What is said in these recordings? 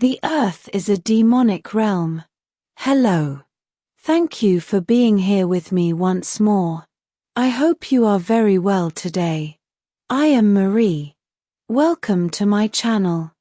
The Earth is a demonic realm. Hello. Thank you for being here with me once more. I hope you are very well today. I am Marie. Welcome to my channel.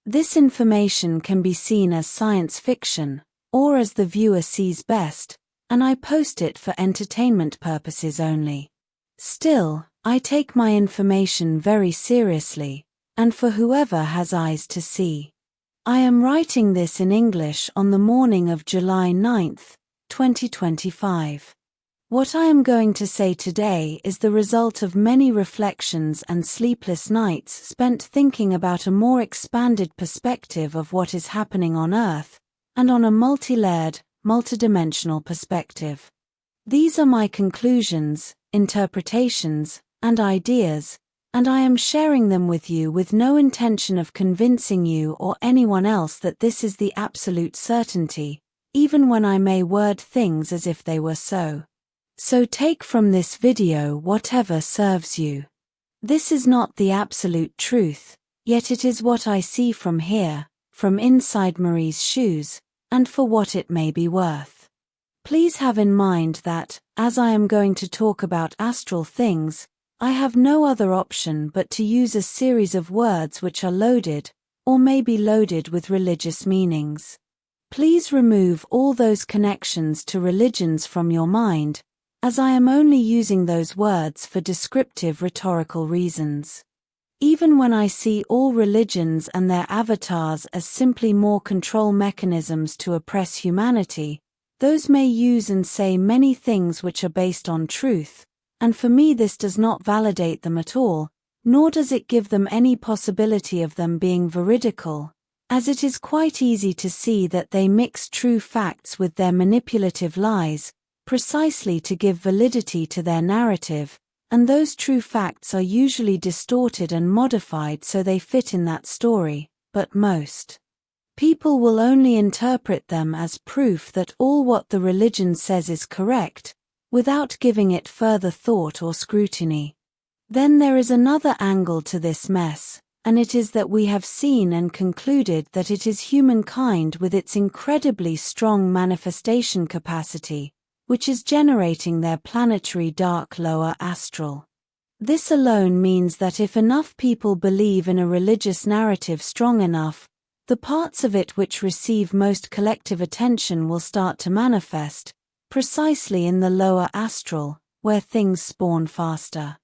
This information can be seen as science fiction, or as the viewer sees best, and I post it for entertainment purposes only. Still, I take my information very seriously, and for whoever has eyes to see. I am writing this in English on the morning of July 9th, 2025. What I am going to say today is the result of many reflections and sleepless nights spent thinking about a more expanded perspective of what is happening on Earth, and on a multi-layered, multidimensional perspective. These are my conclusions, interpretations, and ideas, and I am sharing them with you with no intention of convincing you or anyone else that this is the absolute certainty, even when I may word things as if they were so. So take from this video whatever serves you. This is not the absolute truth, yet it is what I see from here, from inside Marie's shoes, and for what it may be worth. Please have in mind that, as I am going to talk about astral things, I have no other option but to use a series of words which are loaded, or may be loaded with religious meanings. Please remove all those connections to religions from your mind, as I am only using those words for descriptive rhetorical reasons. Even when I see all religions and their avatars as simply more control mechanisms to oppress humanity, those may use and say many things which are based on truth, and for me this does not validate them at all, nor does it give them any possibility of them being veridical, as it is quite easy to see that they mix true facts with their manipulative lies, precisely to give validity to their narrative, and those true facts are usually distorted and modified so they fit in that story, but most people will only interpret them as proof that all what the religion says is correct, without giving it further thought or scrutiny. Then there is another angle to this mess, and it is that we have seen and concluded that it is humankind with its incredibly strong manifestation capacity, which is generating their planetary dark lower astral. This alone means that if enough people believe in a religious narrative strong enough, the parts of it which receive most collective attention will start to manifest, precisely in the lower astral, where things spawn faster.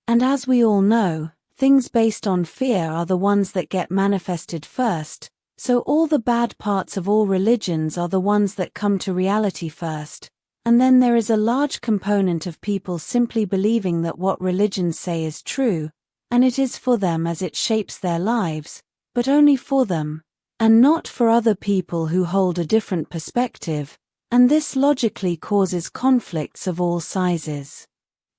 And as we all know, things based on fear are the ones that get manifested first, so all the bad parts of all religions are the ones that come to reality first, and then there is a large component of people simply believing that what religions say is true, and it is for them as it shapes their lives, but only for them, and not for other people who hold a different perspective, and this logically causes conflicts of all sizes.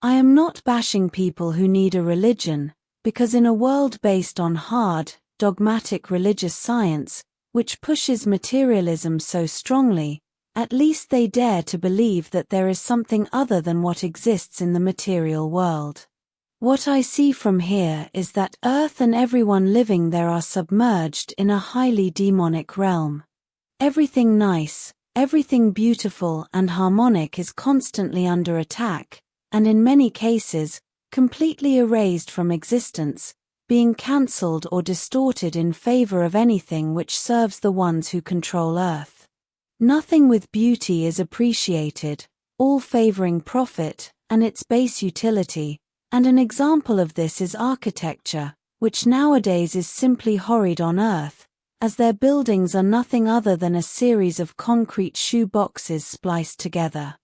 I am not bashing people who need a religion, because in a world based on hard, dogmatic religious science, which pushes materialism so strongly, at least they dare to believe that there is something other than what exists in the material world. What I see from here is that Earth and everyone living there are submerged in a highly demonic realm. Everything nice, everything beautiful and harmonic is constantly under attack, and in many cases, completely erased from existence, being cancelled or distorted in favor of anything which serves the ones who control Earth. Nothing with beauty is appreciated, all favoring profit and its base utility, and an example of this is architecture, which nowadays is simply horrid on Earth, as their buildings are nothing other than a series of concrete shoe boxes spliced together.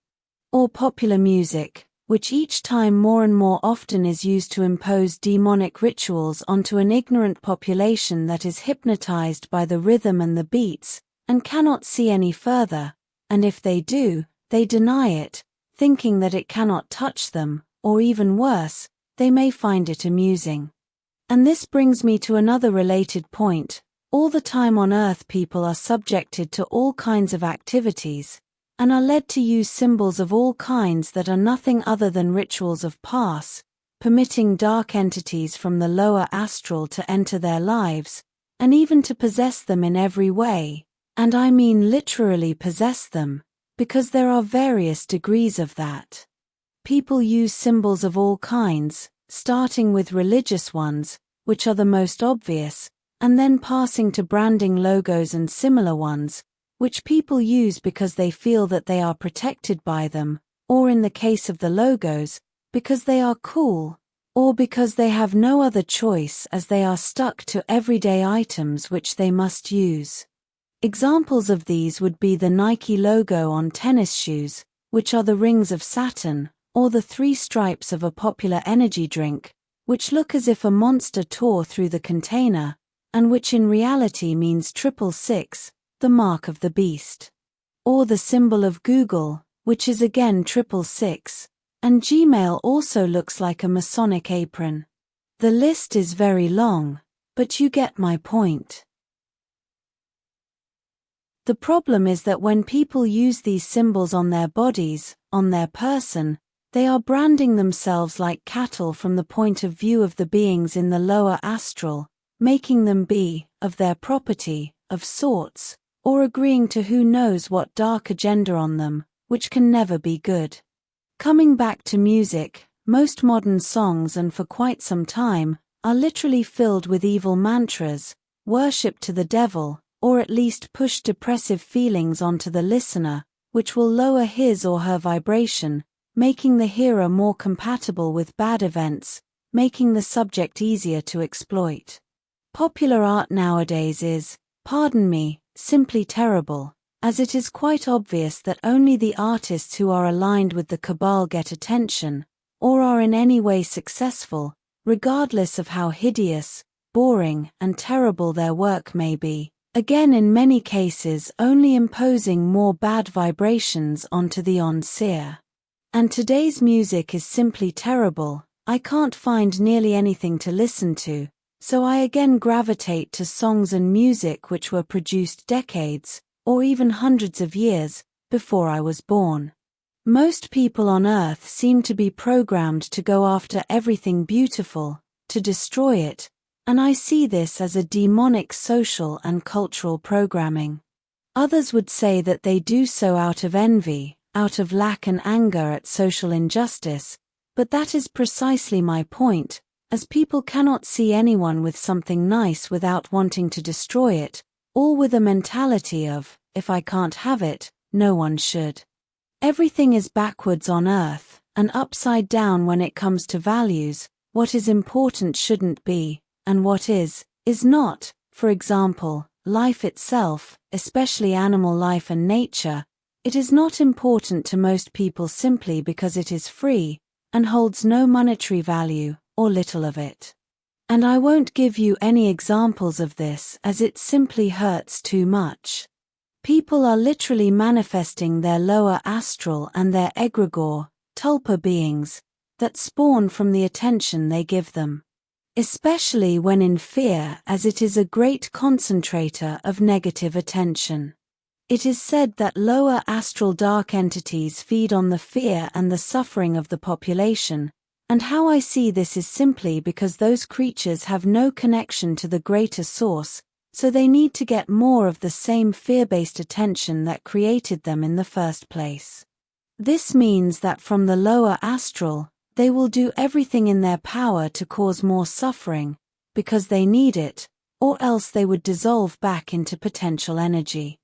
Or popular music, which each time more and more often is used to impose demonic rituals onto an ignorant population that is hypnotized by the rhythm and the beats, and cannot see any further, and if they do, they deny it, thinking that it cannot touch them, or even worse, they may find it amusing. And this brings me to another related point. All the time on Earth people are subjected to all kinds of activities, and are led to use symbols of all kinds that are nothing other than rituals of pass, permitting dark entities from the lower astral to enter their lives, and even to possess them in every way, and I mean literally possess them, because there are various degrees of that. People use symbols of all kinds, starting with religious ones, which are the most obvious, and then passing to branding logos and similar ones, which people use because they feel that they are protected by them, or in the case of the logos, because they are cool, or because they have no other choice as they are stuck to everyday items which they must use. Examples of these would be the Nike logo on tennis shoes, which are the rings of Saturn, or the 3 stripes of a popular energy drink, which look as if a monster tore through the container, and which in reality means 666, the mark of the beast. Or the symbol of Google, which is again 666, and Gmail also looks like a Masonic apron. The list is very long, but you get my point. The problem is that when people use these symbols on their bodies, on their person, they are branding themselves like cattle from the point of view of the beings in the lower astral, making them be, of their property, of sorts, or agreeing to who knows what dark agenda on them, which can never be good. Coming back to music, most modern songs and for quite some time, are literally filled with evil mantras, worship to the devil, or at least push depressive feelings onto the listener, which will lower his or her vibration, making the hearer more compatible with bad events, making the subject easier to exploit. Popular art nowadays is, pardon me, simply terrible, as it is quite obvious that only the artists who are aligned with the cabal get attention, or are in any way successful, regardless of how hideous, boring, and terrible their work may be, again in many cases only imposing more bad vibrations onto the on-seer. And today's music is simply terrible. I can't find nearly anything to listen to, so I again gravitate to songs and music which were produced decades, or even hundreds of years, before I was born. Most people on Earth seem to be programmed to go after everything beautiful, to destroy it, and I see this as a demonic social and cultural programming. Others would say that they do so out of envy, out of lack and anger at social injustice, but that is precisely my point, as people cannot see anyone with something nice without wanting to destroy it, all with a mentality of, if I can't have it, no one should. Everything is backwards on Earth, and upside down when it comes to values. What is important shouldn't be, and what is not. For example, life itself, especially animal life and nature, it is not important to most people simply because it is free, and holds no monetary value, or little of it. And I won't give you any examples of this as it simply hurts too much. People are literally manifesting their lower astral and their egregore, tulpa beings, that spawn from the attention they give them. Especially when in fear, as it is a great concentrator of negative attention. It is said that lower astral dark entities feed on the fear and the suffering of the population, and how I see this is simply because those creatures have no connection to the greater source, so they need to get more of the same fear-based attention that created them in the first place. This means that from the lower astral, they will do everything in their power to cause more suffering, because they need it, or else they would dissolve back into potential energy.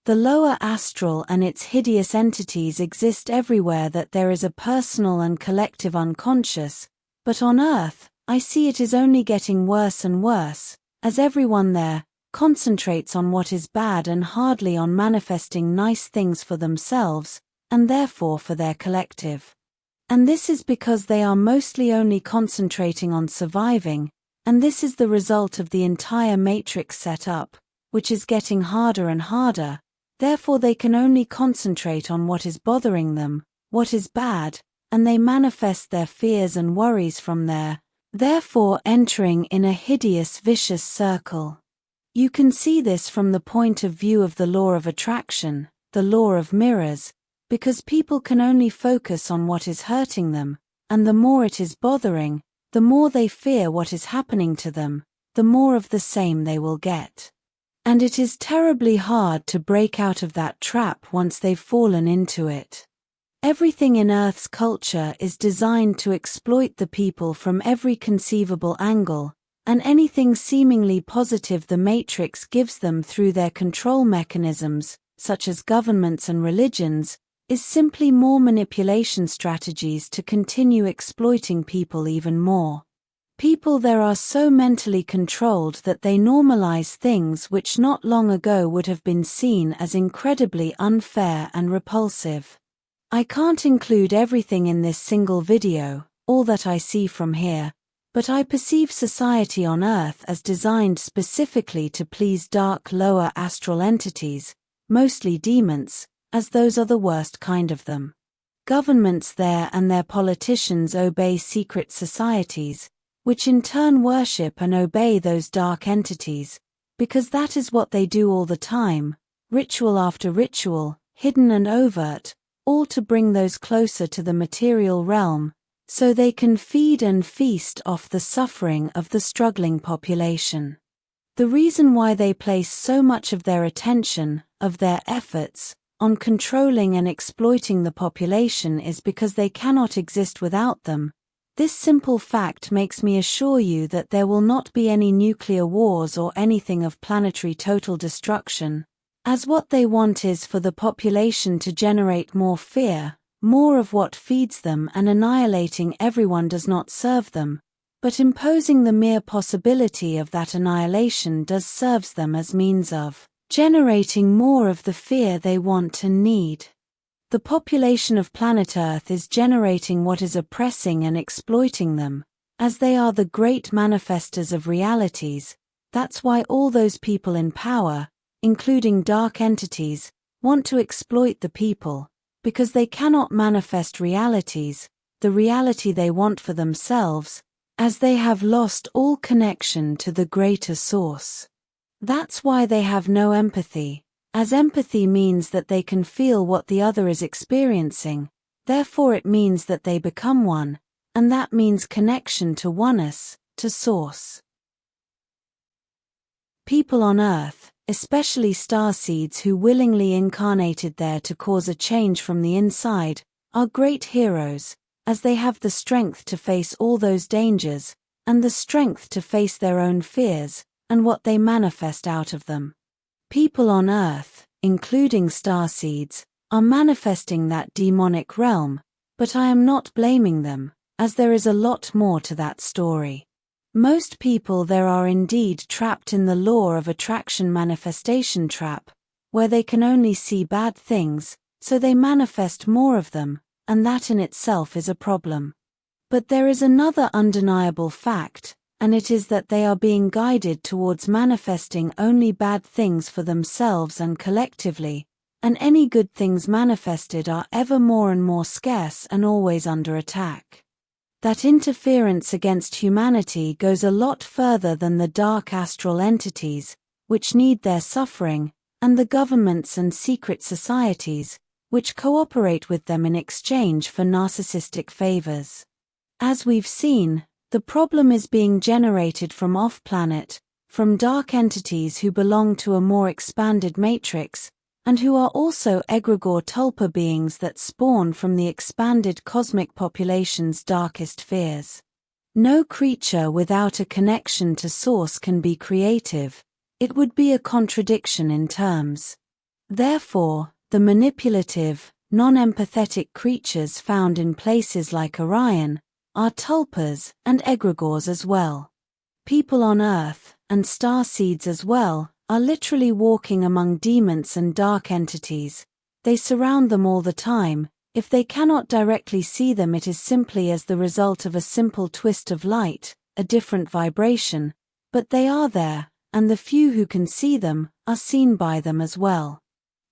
The lower astral and its hideous entities exist everywhere that there is a personal and collective unconscious, but on Earth, I see it is only getting worse and worse, as everyone there concentrates on what is bad and hardly on manifesting nice things for themselves, and therefore for their collective. And this is because they are mostly only concentrating on surviving, and this is the result of the entire matrix set up, which is getting harder and harder. Therefore they can only concentrate on what is bothering them, what is bad, and they manifest their fears and worries from there, therefore entering in a hideous vicious circle. You can see this from the point of view of the law of attraction, the law of mirrors, because people can only focus on what is hurting them, and the more it is bothering, the more they fear what is happening to them, the more of the same they will get. And it is terribly hard to break out of that trap once they've fallen into it. Everything in Earth's culture is designed to exploit the people from every conceivable angle, and anything seemingly positive the Matrix gives them through their control mechanisms, such as governments and religions, is simply more manipulation strategies to continue exploiting people even more. People there are so mentally controlled that they normalize things which not long ago would have been seen as incredibly unfair and repulsive. I can't include everything in this single video, all that I see from here, but I perceive society on Earth as designed specifically to please dark lower astral entities, mostly demons, as those are the worst kind of them. Governments there and their politicians obey secret societies, which in turn worship and obey those dark entities, because that is what they do all the time, ritual after ritual, hidden and overt, all to bring those closer to the material realm, so they can feed and feast off the suffering of the struggling population. The reason why they place so much of their attention, of their efforts, on controlling and exploiting the population is because they cannot exist without them. This simple fact makes me assure you that there will not be any nuclear wars or anything of planetary total destruction, as what they want is for the population to generate more fear, more of what feeds them, and annihilating everyone does not serve them, but imposing the mere possibility of that annihilation does serves them as means of generating more of the fear they want and need. The population of planet Earth is generating what is oppressing and exploiting them, as they are the great manifestors of realities. That's why all those people in power, including dark entities, want to exploit the people, because they cannot manifest realities, the reality they want for themselves, as they have lost all connection to the greater source. That's why they have no empathy, as empathy means that they can feel what the other is experiencing, therefore it means that they become one, and that means connection to oneness, to source. People on Earth, especially starseeds who willingly incarnated there to cause a change from the inside, are great heroes, as they have the strength to face all those dangers, and the strength to face their own fears, and what they manifest out of them. People on Earth, including starseeds, are manifesting that demonic realm, but I am not blaming them, as there is a lot more to that story. Most people there are indeed trapped in the law of attraction manifestation trap, where they can only see bad things, so they manifest more of them, and that in itself is a problem. But there is another undeniable fact, and it is that they are being guided towards manifesting only bad things for themselves and collectively, and any good things manifested are ever more and more scarce and always under attack. That interference against humanity goes a lot further than the dark astral entities, which need their suffering, and the governments and secret societies, which cooperate with them in exchange for narcissistic favors. As we've seen, the problem is being generated from off-planet, from dark entities who belong to a more expanded matrix, and who are also egregore tulpa beings that spawn from the expanded cosmic population's darkest fears. No creature without a connection to source can be creative. It would be a contradiction in terms. Therefore, the manipulative, non-empathetic creatures found in places like Orion are tulpas and egregores as well. People on Earth, and starseeds as well, are literally walking among demons and dark entities. They surround them all the time. If they cannot directly see them, it is simply as the result of a simple twist of light, a different vibration, but they are there, and the few who can see them are seen by them as well.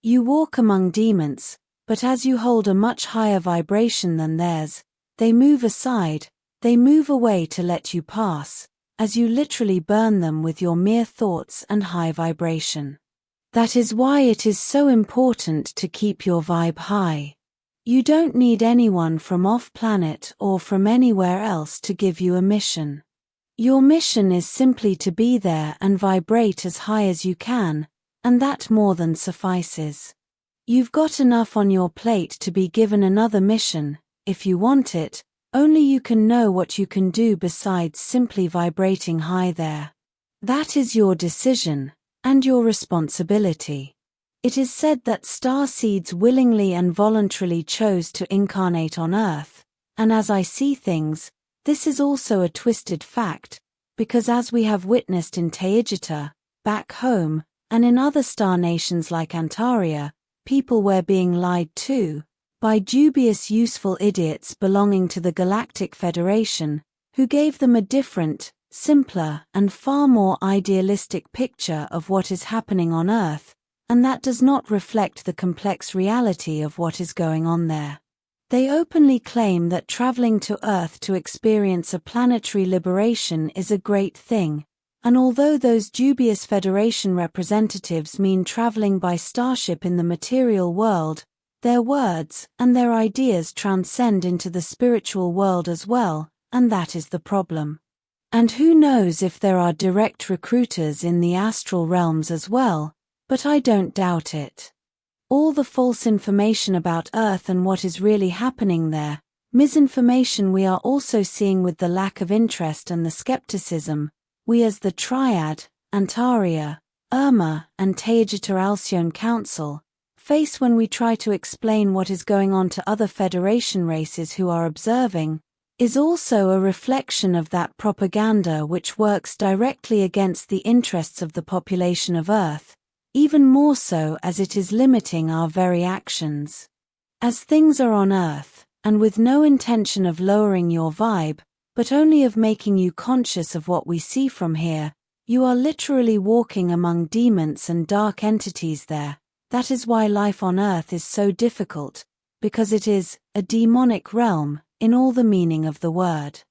You walk among demons, but as you hold a much higher vibration than theirs, they move aside, they move away to let you pass, as you literally burn them with your mere thoughts and high vibration. That is why it is so important to keep your vibe high. You don't need anyone from off-planet or from anywhere else to give you a mission. Your mission is simply to be there and vibrate as high as you can, and that more than suffices. You've got enough on your plate to be given another mission, if you want it, only you can know what you can do besides simply vibrating high there. That is your decision, and your responsibility. It is said that star seeds willingly and voluntarily chose to incarnate on Earth, and as I see things, this is also a twisted fact, because as we have witnessed in Taijita, back home, and in other star nations like Antaria, people were being lied to by dubious useful idiots belonging to the Galactic Federation, who gave them a different, simpler, and far more idealistic picture of what is happening on Earth, and that does not reflect the complex reality of what is going on there. They openly claim that traveling to Earth to experience a planetary liberation is a great thing, and although those dubious Federation representatives mean traveling by starship in the material world, their words and their ideas transcend into the spiritual world as well, and that is the problem. And who knows if there are direct recruiters in the astral realms as well, but I don't doubt it. All the false information about Earth and what is really happening there, misinformation we are also seeing with the lack of interest and the skepticism, we as the Triad, Antaria, Irma and Taijita Alcyone Council, face when we try to explain what is going on to other Federation races who are observing, is also a reflection of that propaganda which works directly against the interests of the population of Earth, even more so as it is limiting our very actions. As things are on Earth, and with no intention of lowering your vibe, but only of making you conscious of what we see from here, you are literally walking among demons and dark entities there. That is why life on Earth is so difficult, because it is a demonic realm, in all the meaning of the word.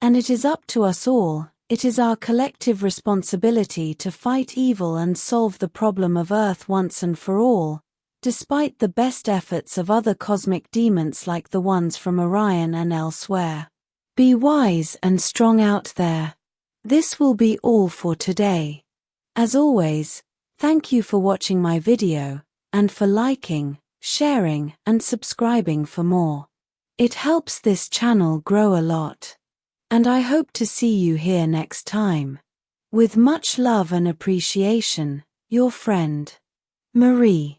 And it is up to us all, it is our collective responsibility to fight evil and solve the problem of Earth once and for all, despite the best efforts of other cosmic demons like the ones from Orion and elsewhere. Be wise and strong out there. This will be all for today. As always, thank you for watching my video, and for liking, sharing, and subscribing for more. It helps this channel grow a lot. And I hope to see you here next time. With much love and appreciation, your friend, Marie.